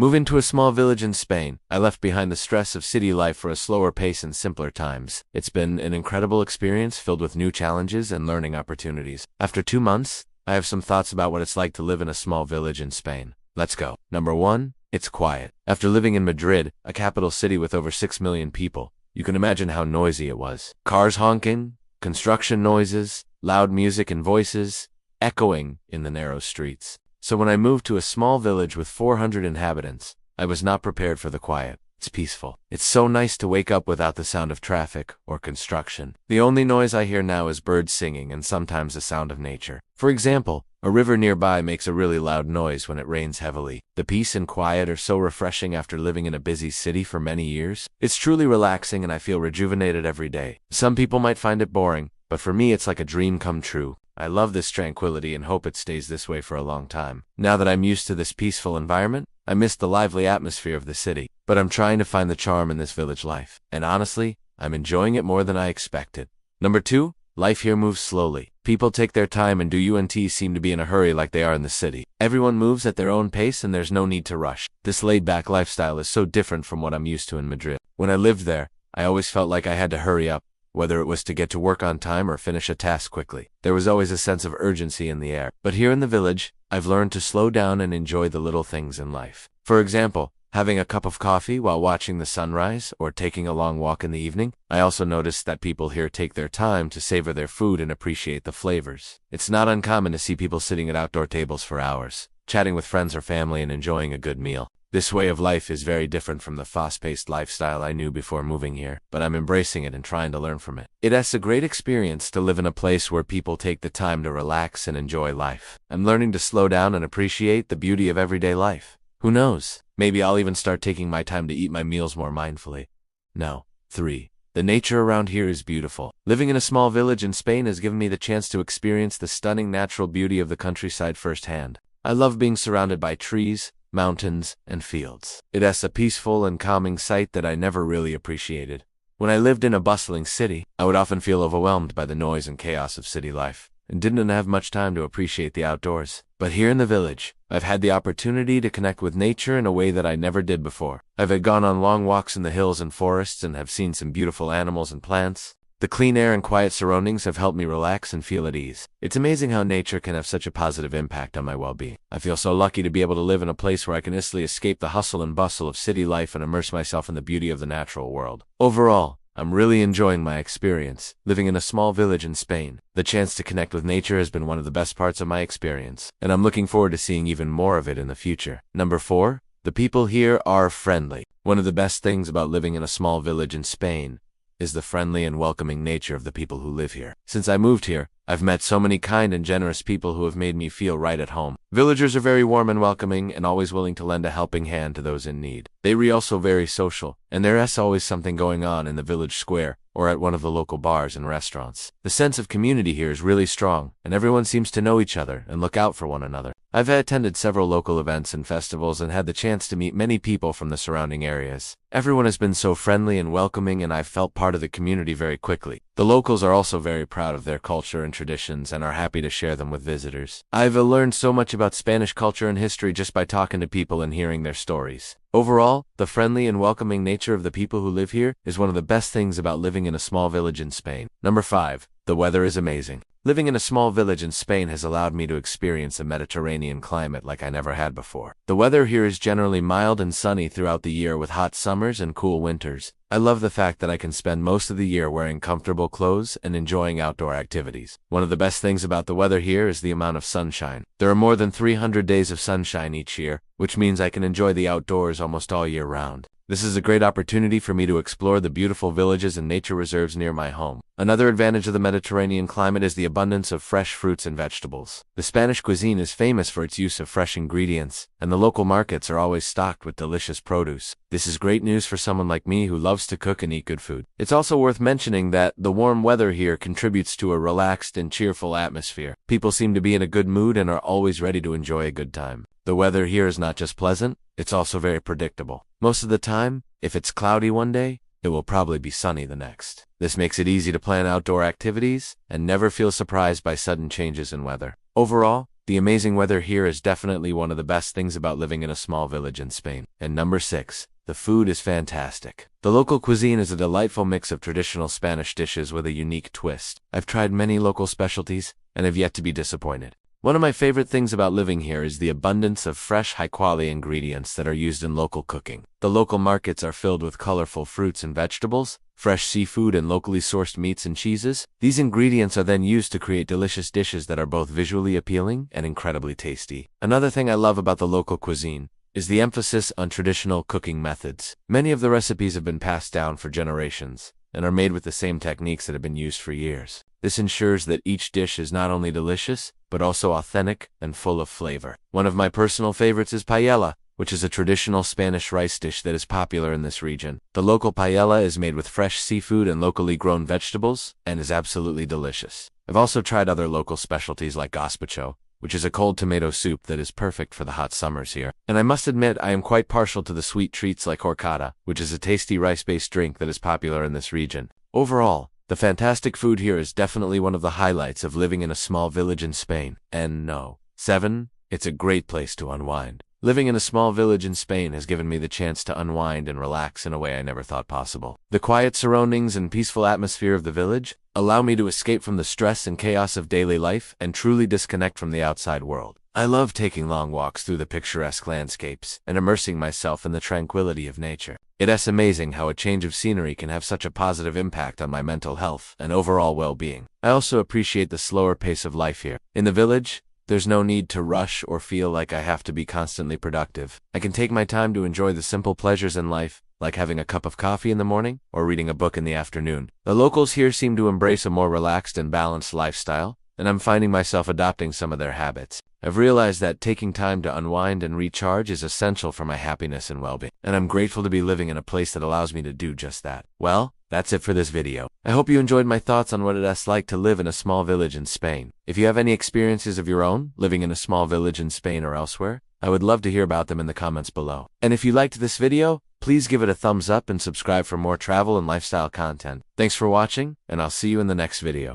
Moving to a small village in Spain, I left behind the stress of city life for a slower pace and simpler times. It's been an incredible experience filled with new challenges and learning opportunities. After 2 months, I have some thoughts about what it's like to live in a small village in Spain. Let's go. Number 1, it's quiet. After living in Madrid, a capital city with over 6 million people, you can imagine how noisy it was. Cars honking, construction noises, loud music and voices, echoing in the narrow streets. So when I moved to a small village with 400 inhabitants, I was not prepared for the quiet. It's peaceful. It's so nice to wake up without the sound of traffic or construction. The only noise I hear now is birds singing and sometimes the sound of nature. For example, a river nearby makes a really loud noise when it rains heavily. The peace and quiet are so refreshing after living in a busy city for many years. It's truly relaxing and I feel rejuvenated every day. Some people might find it boring, but for me it's like a dream come true. I love this tranquility and hope it stays this way for a long time. Now that I'm used to this peaceful environment, I miss the lively atmosphere of the city, but I'm trying to find the charm in this village life. And honestly, I'm enjoying it more than I expected. Number 2, life here moves slowly. People take their time and don't seem to be in a hurry like they are in the city. Everyone moves at their own pace and there's no need to rush. This laid-back lifestyle is so different from what I'm used to in Madrid. When I lived there, I always felt like I had to hurry up, whether it was to get to work on time or finish a task quickly. There was always a sense of urgency in the air. But here in the village, I've learned to slow down and enjoy the little things in life. For example, having a cup of coffee while watching the sunrise or taking a long walk in the evening. I also noticed that people here take their time to savor their food and appreciate the flavors. It's not uncommon to see people sitting at outdoor tables for hours, chatting with friends or family and enjoying a good meal. This way of life is very different from the fast-paced lifestyle I knew before moving here, but I'm embracing it and trying to learn from it. It's a great experience to live in a place where people take the time to relax and enjoy life. I'm learning to slow down and appreciate the beauty of everyday life. Who knows? Maybe I'll even start taking my time to eat my meals more mindfully. Now, 3. The nature around here is beautiful. Living in a small village in Spain has given me the chance to experience the stunning natural beauty of the countryside firsthand. I love being surrounded by trees, mountains, and fields. It's a peaceful and calming sight that I never really appreciated. When I lived in a bustling city, I would often feel overwhelmed by the noise and chaos of city life, and didn't have much time to appreciate the outdoors. But here in the village, I've had the opportunity to connect with nature in a way that I never did before. I've gone on long walks in the hills and forests and have seen some beautiful animals and plants. The clean air and quiet surroundings have helped me relax and feel at ease. It's amazing how nature can have such a positive impact on my well-being. I feel so lucky to be able to live in a place where I can easily escape the hustle and bustle of city life and immerse myself in the beauty of the natural world. Overall, I'm really enjoying my experience, living in a small village in Spain. The chance to connect with nature has been one of the best parts of my experience, and I'm looking forward to seeing even more of it in the future. Number 4, the people here are friendly. One of the best things about living in a small village in Spain is the friendly and welcoming nature of the people who live here. Since I moved here, I've met so many kind and generous people who have made me feel right at home. Villagers are very warm and welcoming and always willing to lend a helping hand to those in need. They are also very social, and there's always something going on in the village square or at one of the local bars and restaurants. The sense of community here is really strong, and everyone seems to know each other and look out for one another. I've attended several local events and festivals and had the chance to meet many people from the surrounding areas. Everyone has been so friendly and welcoming, and I've felt part of the community very quickly. The locals are also very proud of their culture and traditions and are happy to share them with visitors. I've learned so much about Spanish culture and history just by talking to people and hearing their stories. Overall, the friendly and welcoming nature of the people who live here is one of the best things about living in a small village in Spain. Number 5, the weather is amazing. Living in a small village in Spain has allowed me to experience a Mediterranean climate like I never had before. The weather here is generally mild and sunny throughout the year with hot summers and cool winters. I love the fact that I can spend most of the year wearing comfortable clothes and enjoying outdoor activities. One of the best things about the weather here is the amount of sunshine. There are more than 300 days of sunshine each year, which means I can enjoy the outdoors almost all year round. This is a great opportunity for me to explore the beautiful villages and nature reserves near my home. Another advantage of the Mediterranean climate is the abundance of fresh fruits and vegetables. The Spanish cuisine is famous for its use of fresh ingredients, and the local markets are always stocked with delicious produce. This is great news for someone like me who loves to cook and eat good food. It's also worth mentioning that the warm weather here contributes to a relaxed and cheerful atmosphere. People seem to be in a good mood and are always ready to enjoy a good time. The weather here is not just pleasant, it's also very predictable. Most of the time, if it's cloudy one day, it will probably be sunny the next. This makes it easy to plan outdoor activities and never feel surprised by sudden changes in weather. Overall, The amazing weather here is definitely one of the best things about living in a small village in Spain. And number 6. The food is fantastic. The local cuisine is a delightful mix of traditional Spanish dishes with a unique twist. I've tried many local specialties and have yet to be disappointed. One of my favorite things about living here is the abundance of fresh, high-quality ingredients that are used in local cooking. The local markets are filled with colorful fruits and vegetables, fresh seafood and locally sourced meats and cheeses. These ingredients are then used to create delicious dishes that are both visually appealing and incredibly tasty. Another thing I love about the local cuisine is the emphasis on traditional cooking methods. Many of the recipes have been passed down for generations and are made with the same techniques that have been used for years. This ensures that each dish is not only delicious, but also authentic and full of flavor. One of my personal favorites is paella, which is a traditional Spanish rice dish that is popular in this region. The local paella is made with fresh seafood and locally grown vegetables, and is absolutely delicious. I've also tried other local specialties like gazpacho, which is a cold tomato soup that is perfect for the hot summers here. And I must admit, I am quite partial to the sweet treats like horchata, which is a tasty rice-based drink that is popular in this region. Overall, the fantastic food here is definitely one of the highlights of living in a small village in Spain. And no. 7. It's a great place to unwind. Living in a small village in Spain has given me the chance to unwind and relax in a way I never thought possible. The quiet surroundings and peaceful atmosphere of the village allow me to escape from the stress and chaos of daily life and truly disconnect from the outside world. I love taking long walks through the picturesque landscapes and immersing myself in the tranquility of nature. It's amazing how a change of scenery can have such a positive impact on my mental health and overall well-being. I also appreciate the slower pace of life here. In the village, there's no need to rush or feel like I have to be constantly productive. I can take my time to enjoy the simple pleasures in life, like having a cup of coffee in the morning or reading a book in the afternoon. The locals here seem to embrace a more relaxed and balanced lifestyle, and I'm finding myself adopting some of their habits. I've realized that taking time to unwind and recharge is essential for my happiness and well-being, and I'm grateful to be living in a place that allows me to do just that. Well, that's it for this video. I hope you enjoyed my thoughts on what it's like to live in a small village in Spain. If you have any experiences of your own living in a small village in Spain or elsewhere, I would love to hear about them in the comments below. And if you liked this video, please give it a thumbs up and subscribe for more travel and lifestyle content. Thanks for watching, and I'll see you in the next video.